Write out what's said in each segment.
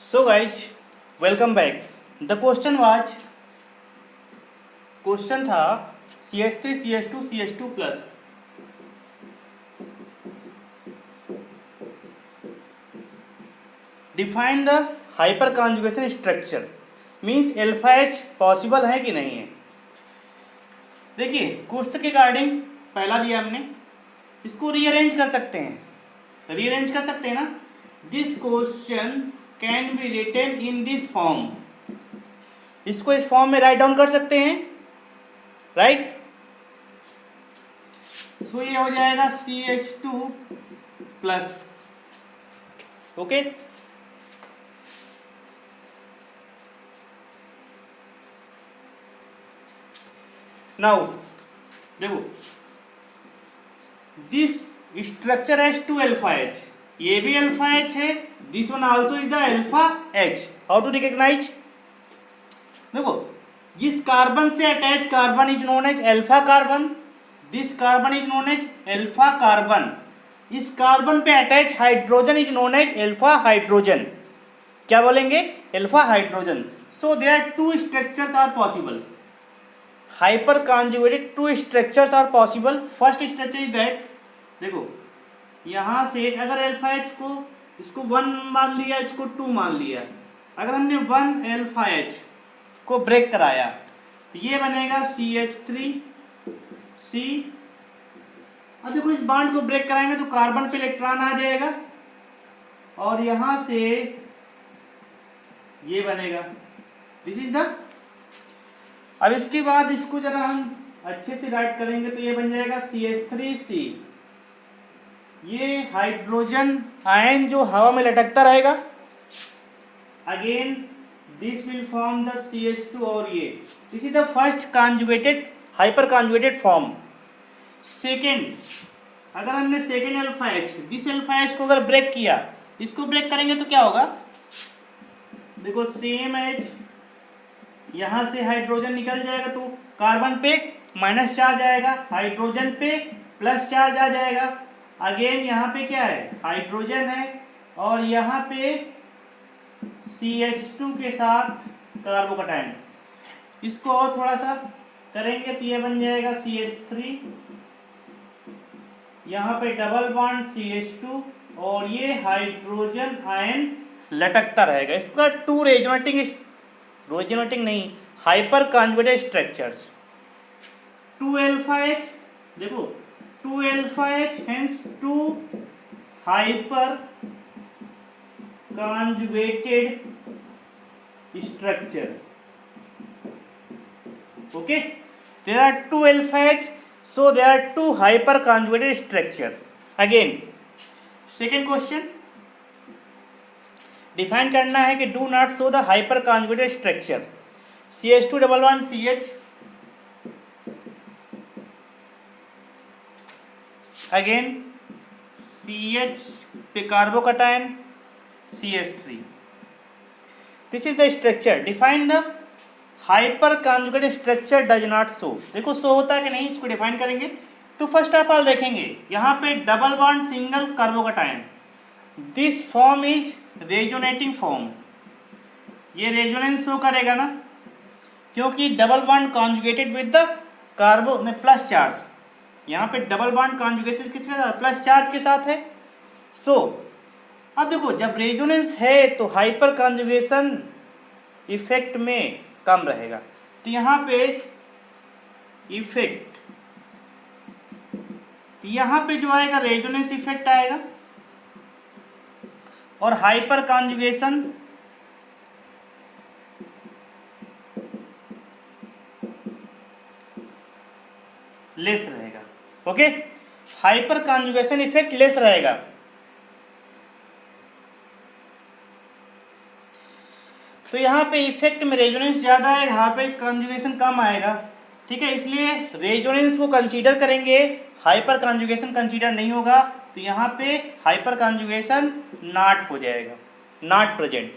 So guys, welcome back. The question था CH3 CH2 CH2 plus. Define the hyperconjugation structure. Means alpha H possible है कि नहीं है। देखिए क्वेश्चन के अकॉर्डिंग पहला दिया हमने, इसको रीअरेंज कर सकते हैं ना। This question can be written in this form. इसको इस फॉर्म में राइट डाउन कर सकते हैं, राइट। सो ये हो जाएगा CH2 प्लस। ओके, नाउ देखो this structure has two alpha H, ये भी अल्फा एच है, this one also is the alpha H. How to recognise? देखो जिस कार्बन से attach carbon is known as alpha carbon, this carbon is known as alpha carbon. इस carbon पे attach hydrogen is known as alpha hydrogen. क्या बोलेंगे? Alpha hydrogen. So there two structures are possible. Hyperconjugated to structures are possible. First structure is that, देखो यहां से अगर alpha H को इसको 1 मान लिया, इसको 2 मान लिया, अगर हमने 1 अल्फा एच को ब्रेक कराया तो ये बनेगा CH3 C। अब देखो इस बॉन्ड को ब्रेक कराएंगे तो कार्बन पे इलेक्ट्रॉन आ जाएगा और यहां से ये बनेगा, दिस इज द। अब इसके बाद इसको जरा हम अच्छे से राइट करेंगे तो ये बन जाएगा CH3C। ये हाइड्रोजन आयन जो हवा में लटकता रहेगा, again this will form the CH2 और ये, this is the first conjugated hyper conjugated form. Second, अगर हमने second alpha H, this alpha H को अगर ब्रेक किया, इसको ब्रेक करेंगे तो क्या होगा? देखो सेम एच, यहां से हाइड्रोजन निकल जाएगा तो कार्बन पे माइनस चार्ज आएगा, हाइड्रोजन पे प्लस चार्ज आ जाएगा। अगेन यहाँ पे क्या है? हाइड्रोजन है और यहाँ पे CH2 के साथ कार्बोकैटायन। इसको और थोड़ा सा करेंगे तो ये बन जाएगा CH3, यहाँ पे डबल बॉन्ड CH2 और ये हाइड्रोजन आयन लटकता रहेगा। इसका टू रेजोनेटिंग नहीं, hyper conjugated structures. 2 alpha H, देखो 2 alpha H hence 2 hyper conjugated structure. Okay, there are 2 alpha H, so there are 2 hyper conjugated structure. Again second question, define करना है कि do not show the hyper conjugated structure। CH2 double bond CH, again CH पे carbocation CH3, this is the structure. Define the hyper conjugated structure does not show. देखो show होता है कि नहीं, इसको डिफाइन करेंगे तो फर्स्ट ऑफ ऑल देखेंगे यहाँ पे double bond single carbocation, this form is resonating form. ये रेजोनेंस शो करेगा ना, क्योंकि double bond conjugated with the carbo में प्लस चार्ज। यहाँ पे डबल बॉन्ड कॉन्जुगेशन किसके साथ? प्लस चार्ज के साथ है। सो अब देखो जब रेजोनेंस है तो हाइपर कॉन्जुगेशन इफेक्ट में कम रहेगा, तो यहाँ पे इफेक्ट, तो यहाँ पे जो आएगा रेजोनेंस इफेक्ट आएगा और हाइपर कॉन्जुगेशन लेस रहेगा। Okay, hyper conjugation effect less रहेगा। तो यहाँ पे इफेक्ट में रेजोनेंस ज़्यादा है, यहाँ पे कॉन्जुगेशन कम आएगा। ठीक है, इसलिए रेजोनेंस को कंसीडर करेंगे, हाइपर कॉन्जुगेशन कंसीडर नहीं होगा, तो यहाँ पे हाइपर कॉन्जुगेशन नॉट हो जाएगा, नॉट प्रेजेंट।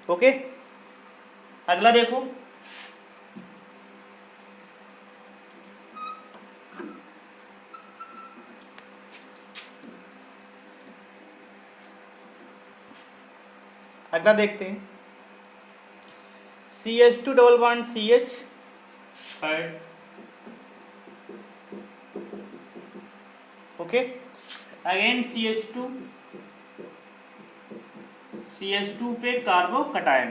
ओके, अगला देखो, अगला देखते हैं, CH2 double bond CH, third, okay, again CH2 पे carbocation.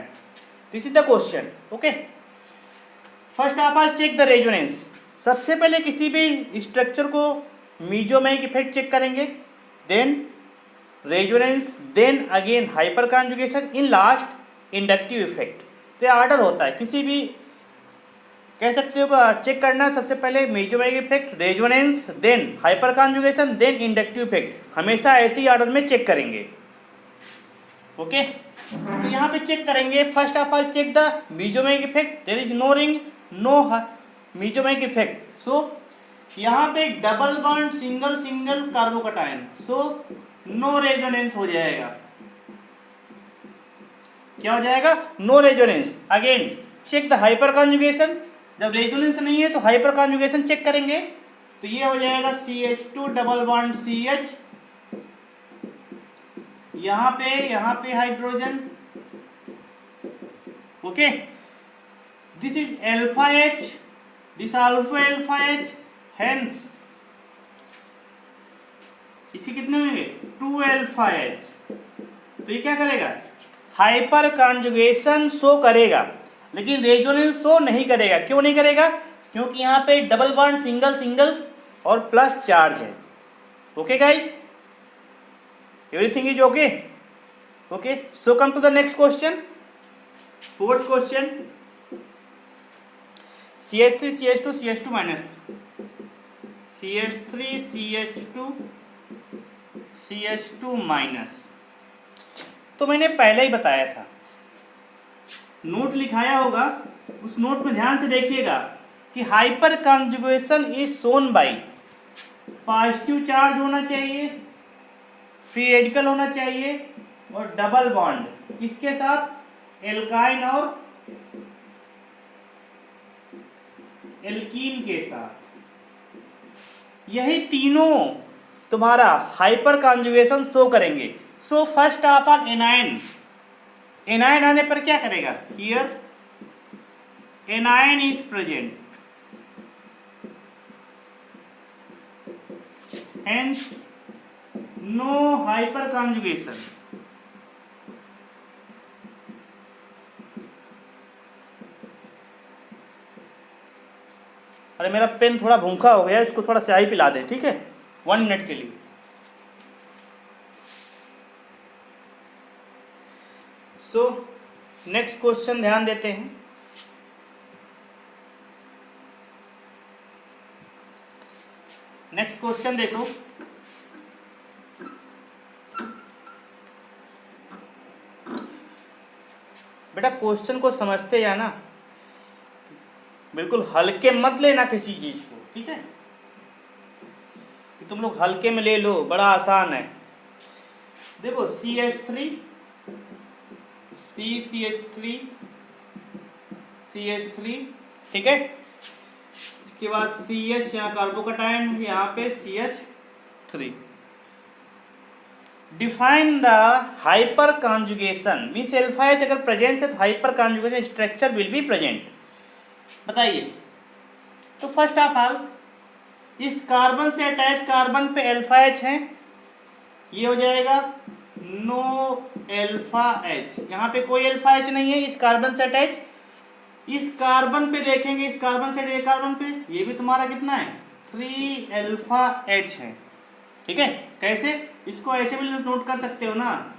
This is the question, okay. First of all check the resonance. सबसे पहले किसी भी स्ट्रक्चर को मीजोमैक इफेक्ट चेक करेंगे, then resonance, then again hyperconjugation, in last inductive effect. तो order होता है, किसी भी कह सकते हो चेक करना, सबसे पहले mesomeric effect, resonance, then hyperconjugation, then inductive effect. हमेशा ऐसे ही ऑर्डर में चेक करेंगे, ओके। तो यहाँ पे चेक करेंगे, first of all check the mesomeric effect, there is no ring, no mesomeric effect, so यहाँ पे double bond single single carbocation, so no resonance हो जाएगा। क्या हो जाएगा? No resonance. Again check the hyperconjugation, जब resonance नहीं है तो हाइपर कॉन्जुगेशन चेक करेंगे, तो ये हो जाएगा CH2 डबल बॉन्ड CH, यहाँ पे hydrogen, okay. This is alpha H, this alpha alpha H, hence इसके कितने होंगे? 2 अल्फा H। तो ये क्या करेगा? हाइपर कॉन्जुगेशन शो करेगा, लेकिन रेजोनेंस शो नहीं करेगा। क्यों नहीं करेगा? क्योंकि यहाँ पे डबल बॉन्ड सिंगल सिंगल और प्लस चार्ज है, okay guys, everything is okay, okay, so come to the next question, fourth question, CH3 CH2 CH2 minus, CH3 CH2 CH2 minus। तो मैंने पहले ही बताया था, नोट लिखाया होगा, उस नोट में ध्यान से देखिएगा कि hyper conjugation is shown by positive charge होना चाहिए, फ्री रेडिकल होना चाहिए और डबल बॉन्ड, इसके साथ एल्काइन और एल्कीन के साथ। यही तीनों तुम्हारा हाइपर कॉन्जुगेशन शो करेंगे। So first of all anion, anion आने पर क्या करेगा? Here anion is present, hence no hyperconjugation. अरे मेरा पेन थोड़ा भूखा हो गया, इसको थोड़ा स्याही पिला दें, ठीक है, 1 मिनट के लिए। सो नेक्स्ट क्वेश्चन ध्यान देते हैं। नेक्स्ट क्वेश्चन देखो, बेटा क्वेश्चन को समझते जाना, बिल्कुल हल्के मत लेना किसी चीज को, ठीक है, कि तुम लोग हल्के में ले लो, बड़ा आसान है। देखो CH3 CH3 CH3, ठीक है, इसके बाद CH, यहाँ कार्बोकटायन है, यहाँ पे CH3। Define the hyper conjugation, means alpha H अगर प्रेजेंट है तो hyper conjugation structure will be present. बताइए। तो फर्स्ट ऑफ ऑल इस कार्बन से अटैच कार्बन पे अल्फा H है, ये हो जाएगा नो अल्फा H, यहाँ पे कोई अल्फा H नहीं है इस कार्बन से अटैच। इस कार्बन पे देखेंगे, इस कार्बन से ये कार्बन पे, ये भी तुम्हारा कितना है? 3 अल्फा H है, ठीक है। कैसे? इसको ऐसे भी नोट कर सकते हो ना,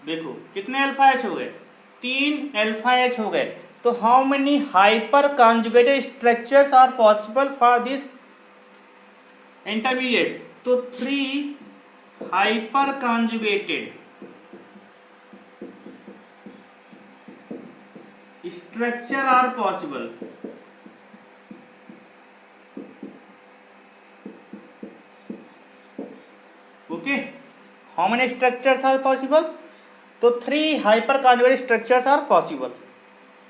देखो कितने अल्फा H हो गए? 3 अल्फा H हो गए। तो how many hyperconjugated structures are possible for this intermediate? तो 3 hyperconjugated structure are possible. Okay, how many structures are possible? तो 3 hyperconjugated structures are possible.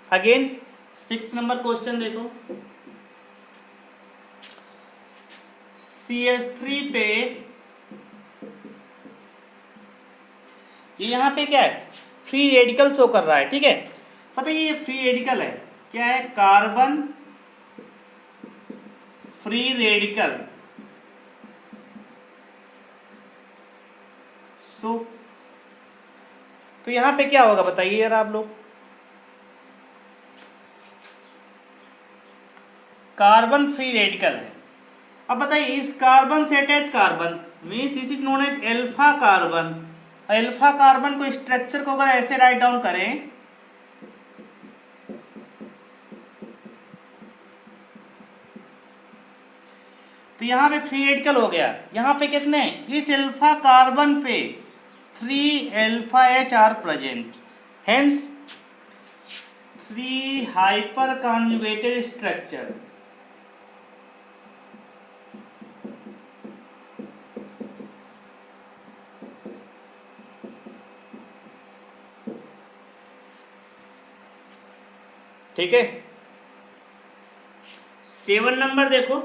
Again 6 number question देखो, CH3 पे ये यहाँ पे क्या है, फ्री रेडिकल शो कर रहा है, ठीक है। पता है ये फ्री रेडिकल है, क्या है, कार्बन फ्री रेडिकल। सो तो यहाँ पे क्या होगा बताइए यार आप लोग, कार्बन फ्री रेडिकल है। अब बताइए इस कार्बन से attach carbon means this is known as alpha carbon. Alpha carbon को स्ट्रक्चर को अगर ऐसे राइट डाउन करें, तो यहाँ पे फ्री रेडिकल हो गया। यहाँ पे कितने, इस एल्फा कार्बन पे 3 alpha H R present, hence 3 hyperconjugated structure. ठीक है। 7 नंबर देखो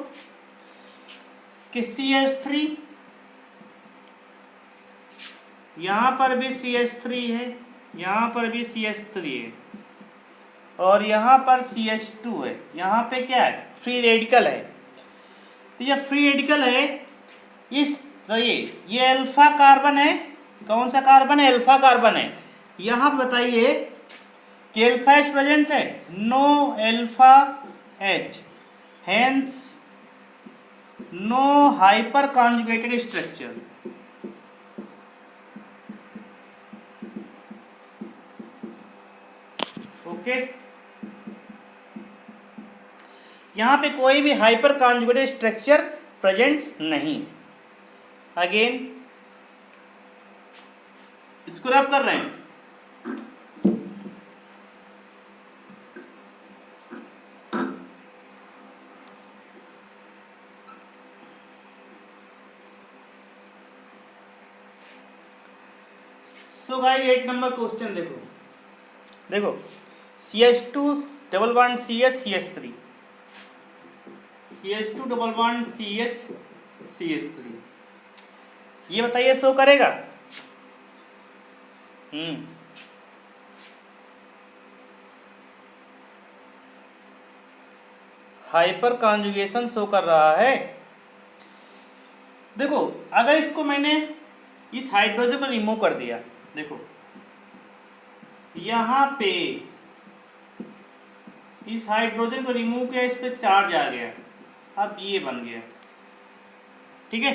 कि CH3, यहां पर भी CH3 है, यहां पर भी CH3 है, और यहां पर CH2 है। यहां पे क्या है, फ्री रेडिकल है। तो ये फ्री रेडिकल है, इस तो ये अल्फा कार्बन है, कौन सा कार्बन है, अल्फा कार्बन है। यहां बताइए कि अल्फा एच प्रेजेंस है, no alpha H, hence no hyperconjugated structure. Okay, यहां पे कोई भी हाइपर कॉन्जुगेटेड स्ट्रक्चर प्रेजेंट नहीं। अगेन इसको रब कर रहे हैं, सो गाइस 8 नंबर क्वेश्चन देखो CH2 double bond CH CH3, CH2 double bond CH CH3, ये बताइए शो करेगा? हाइपर कॉन्जुगेशन शो कर रहा है। देखो अगर इसको मैंने इस हाइड्रोजन को रिमूव कर दिया, देखो यहां पे इस हाइड्रोजन को रिमूव किया, इस पे चार्ज आ गया, अब ये बन गया, ठीक है।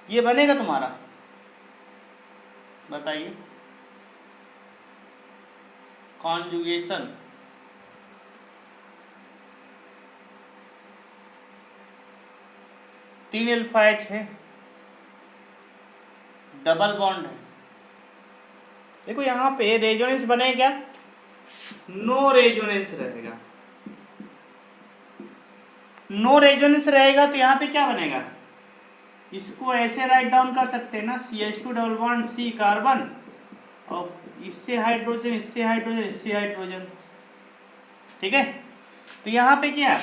ये बनेगा तुम्हारा, बताइए कॉन्जुगेशन। तीन अल्फा एच है, डबल बॉन्ड है। देखो यहां पे रेजोनेंस बनेगा, नो रेजोनेंस रहेगा। नो रेजोनेंस रहेगा तो यहां पे क्या बनेगा, इसको ऐसे राइट डाउन कर सकते हैं ना, CH2 double bond C carbon, और इससे हाइड्रोजन, इससे हाइड्रोजन, इससे हाइड्रोजन, ठीक है। तो यहाँ पे क्या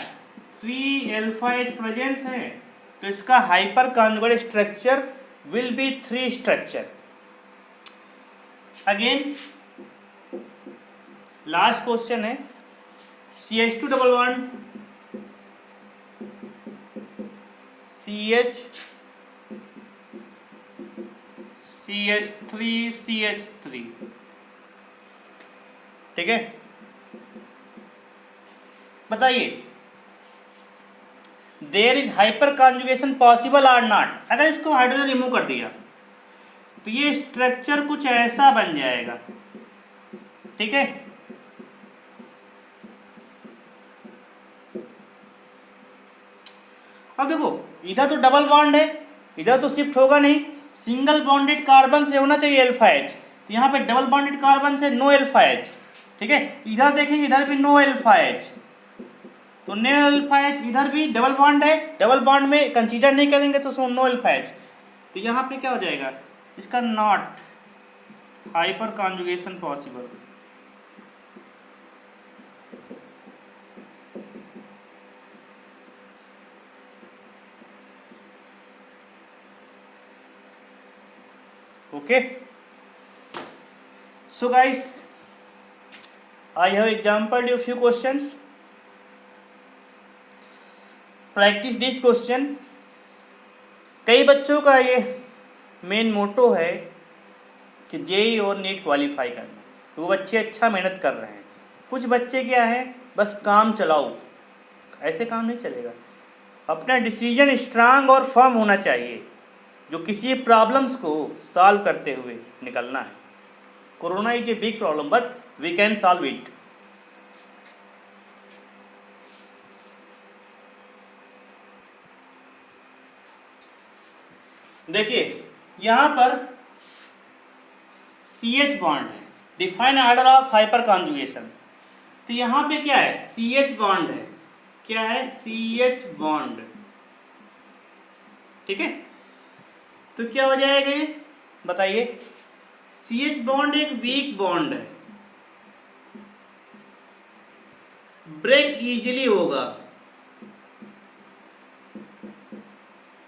3 अल्फा एच प्रेजेंस है, तो इसका hyper conjugate structure will be 3 structure. Again last question है, CH2 double bond CH CH3 CH3, ठीक है। बताइए there is hyperconjugation possible or not. अगर इसको हाइड्रोजन रिमूव कर दिया तो ये स्ट्रक्चर कुछ ऐसा बन जाएगा, ठीक है। अब देखो इधर तो डबल बॉन्ड है, इधर तो शिफ्ट होगा नहीं, सिंगल बॉन्डेड कार्बन से होना चाहिए अल्फा एच, यहाँ पे डबल बॉन्डेड कार्बन से नो अल्फा एच, ठीक है। इधर देखेंगे इधर भी नो अल्फा एच, तो नो अल्फा एच, इधर भी डबल बॉन्ड है, डबल बॉन्ड में कंसीडर नहीं करेंगे तो नो अल्फा एच, तो यहाँ पे क्या हो जाएगा, इसका not hyper conjugation possible. Okay, so guys, I have exampled you few questions. Practice this question. कई बच्चों का ये मेन मोटो है कि जेई और नीट क्वालिफाई करना, वो बच्चे अच्छा मेहनत कर रहे हैं। कुछ बच्चे क्या है, बस काम चलाओ, ऐसे काम नहीं चलेगा। अपना डिसीजन स्ट्रांग और फर्म होना चाहिए, जो किसी प्रॉब्लम्स को सॉल्व करते हुए निकलना है। Corona is a big problem but we can solve it. देखिए यहाँ पर CH बॉन्ड है, define order of hyperconjugation. तो यहाँ पे क्या है, CH बॉन्ड है। क्या है, CH बॉन्ड, ठीक है। तो क्या हो जाएगा ये बताइए, CH बॉन्ड एक वीक बॉन्ड है, ब्रेक इजीली होगा।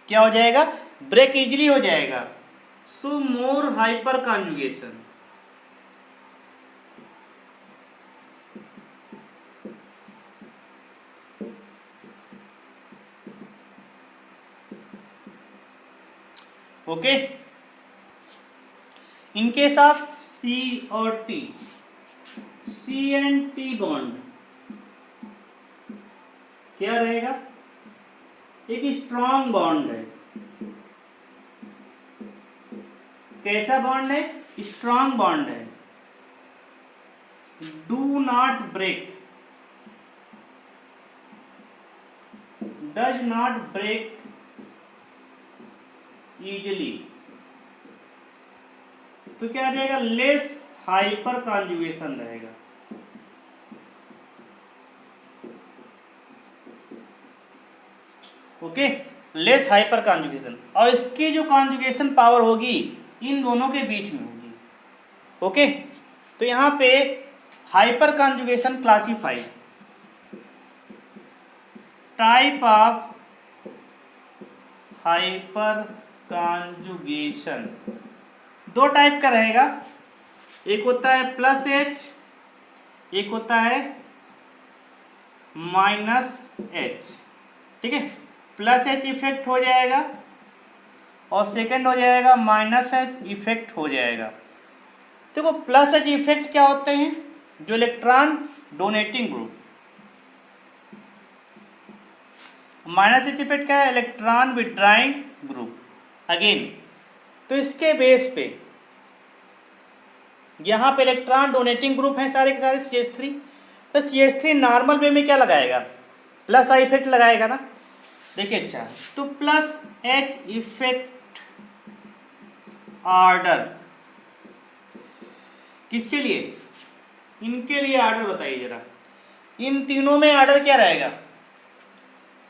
क्या हो जाएगा, ब्रेक इजीली हो जाएगा। So more hyperconjugation, okay. In case of C और T, C and T bond क्या रहेगा, एक स्ट्रॉन्ग बॉन्ड है। कैसा बॉन्ड है, स्ट्रॉन्ग बॉन्ड है। Do not break, does not break easily. तो क्या रहेगा, लेस हाइपर कॉन्जुगेशन रहेगा। ओके, लेस हाइपर कॉन्जुगेशन, और इसकी जो कॉन्जुगेशन पावर होगी इन दोनों के बीच में होगी। ओके, तो यहाँ पे hyper conjugation classified type of hyper conjugation, दो टाइप का रहेगा। एक होता है +H, एक होता है -H, ठीक है। +H इफेक्ट हो जाएगा और सेकंड हो जाएगा -H इफेक्ट हो जाएगा। देखो +H इफेक्ट क्या होते हैं, जो electron donating group, -H effect क्या है, इलेक्ट्रॉन विड्रॉइंग ग्रुप। अगेन तो इसके बेस पे यहाँ पे इलेक्ट्रॉन डोनेटिंग ग्रुप हैं सारे के सारे CH3। तो CH3 नॉर्मल वे में क्या लगाएगा, +I इफेक्ट लगाएगा ना। देखिए अच्छा, तो +H इफेक्ट ऑर्डर किसके लिए, इनके लिए ऑर्डर बताइए जरा। इन तीनों में ऑर्डर क्या रहेगा,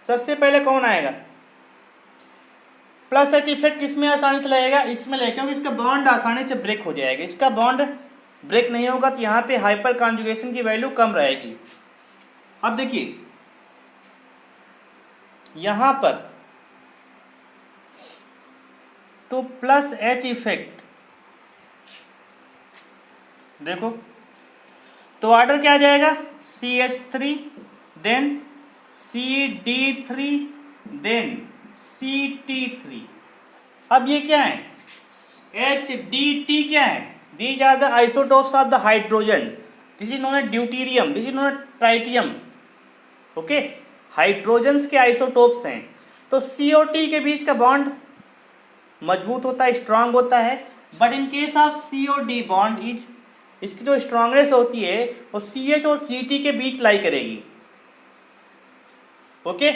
सबसे पहले कौन आएगा, +H इफेक्ट किसमें आसानी से लगेगा, इसमें लगेगा, क्योंकि इसका बॉन्ड आसानी से ब्रेक हो जाएगा। इसका बॉन्ड ब्रेक नहीं होगा तो यहाँ पे हाइपर कॉन्जुगेशन की वैल्यू कम रहेगी। अब देखिए यहाँ पर तो +H इफेक्ट, देखो तो ऑर्डर क्या आ जाएगा, CH3 then CD3 then CT3। अब ये क्या है, HDT क्या है, these are the isotopes of the hydrogen. This is known as deuterium, this is known as tritium. Okay, hydrogens के आइसोटोप्स हैं। तो C और T के बीच का बॉन्ड मजबूत होता है, स्ट्रांग होता है। But in case of C और D बॉन्ड इज, इसकी जो स्ट्रांगनेस होती है वो CH और CT के बीच लाई करेगी। ओके,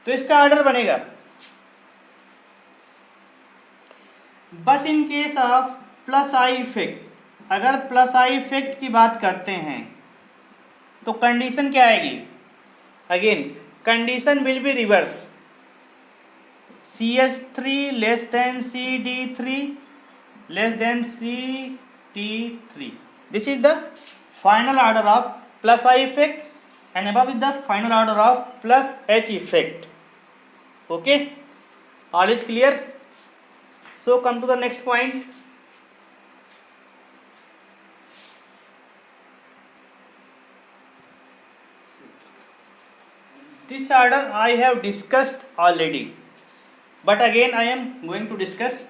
तो इसका ऑर्डर बनेगा, बस इन केस ऑफ +I इफेक्ट, अगर +I इफेक्ट की बात करते हैं तो कंडीशन क्या आएगी, again condition will be reverse, CH3 less than CD3 less than CT3। This is the final order of +I effect and above is the final order of +H effect. Okay, all is clear. So come to the next point. This order I have discussed already, but again I am going to discuss.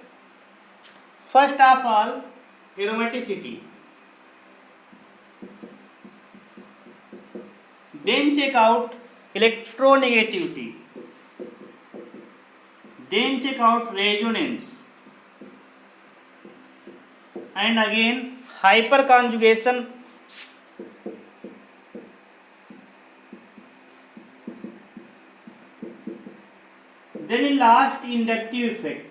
First of all, aromaticity, then check out electronegativity, then check out resonance, and again hyperconjugation, then in last inductive effect.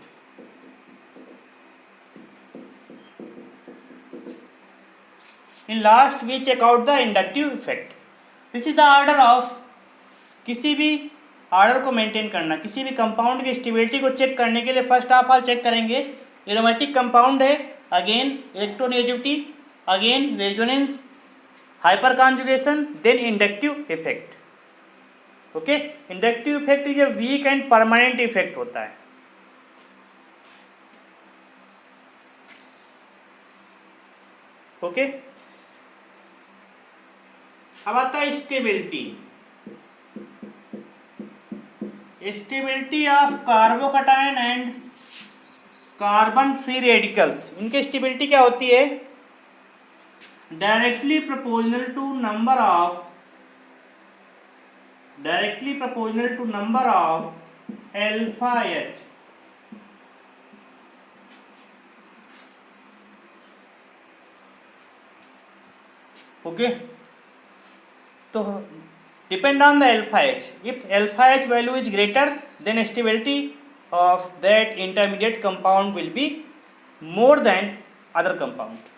In last we check out the inductive effect. This is the order of, किसी भी order को maintain करना, किसी भी compound की stability को check करने के लिए फर्स्ट ऑफ ऑल चेक करेंगे एरोमेटिक कंपाउंड है, again electronegativity, again resonance, hyperconjugation, then inductive effect. Okay, inductive effect is a weak and permanent effect होता है. ओके, अब आता है stability. Stability of carbocation and carbon free radicals. इनकी stability क्या होती है? Directly proportional to number of alpha H. Okay, तो depend on the alpha h. If alpha h value is greater, then stability of that intermediate compound will be more than other compound.